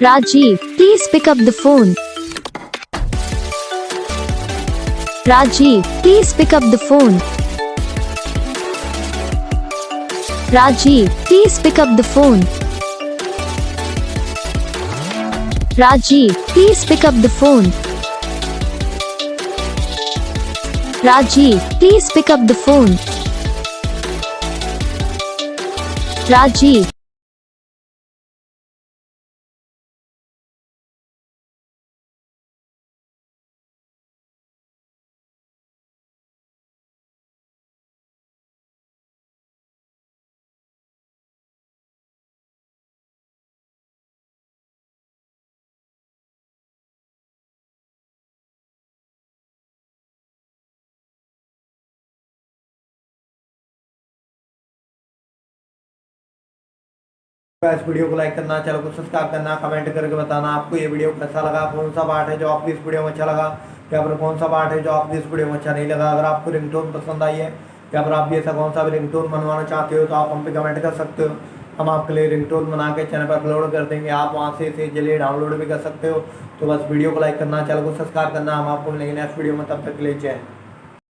Rajeev, please pick up the phone. Rajeev, please pick up the phone. Rajeev, please pick up the phone. Rajeev, please pick up the phone. Rajeev, please pick up the phone. Rajeev. इस video को like करना, channel को subscribe करना, comment करके बताना आपको ये video कैसा लगा, कौन सा पार्ट है जो आपको इस वीडियो में अच्छा लगा, या फिर कौन सा पार्ट है जो आपको इस वीडियो में अच्छा नहीं लगा। अगर आपको रिंगटोन पसंद आई है या फिर आप भी ऐसा कौन सा भी रिंगटोन बनवाना चाहते हो तो आप हम पे कमेंट कर सकते हो। हम आपके लिए रिंगटोन बना के चैनल पर अपलोड कर देंगे, आप वहाँ से इसे जल्दी डाउनलोड भी कर सकते हो। तो बस वीडियो को लाइक करना, चैनल को सब्सक्राइब करना। हम आपको मिलेंगे नेक्स्ट वीडियो में, तब तक के लिए जय हिंद।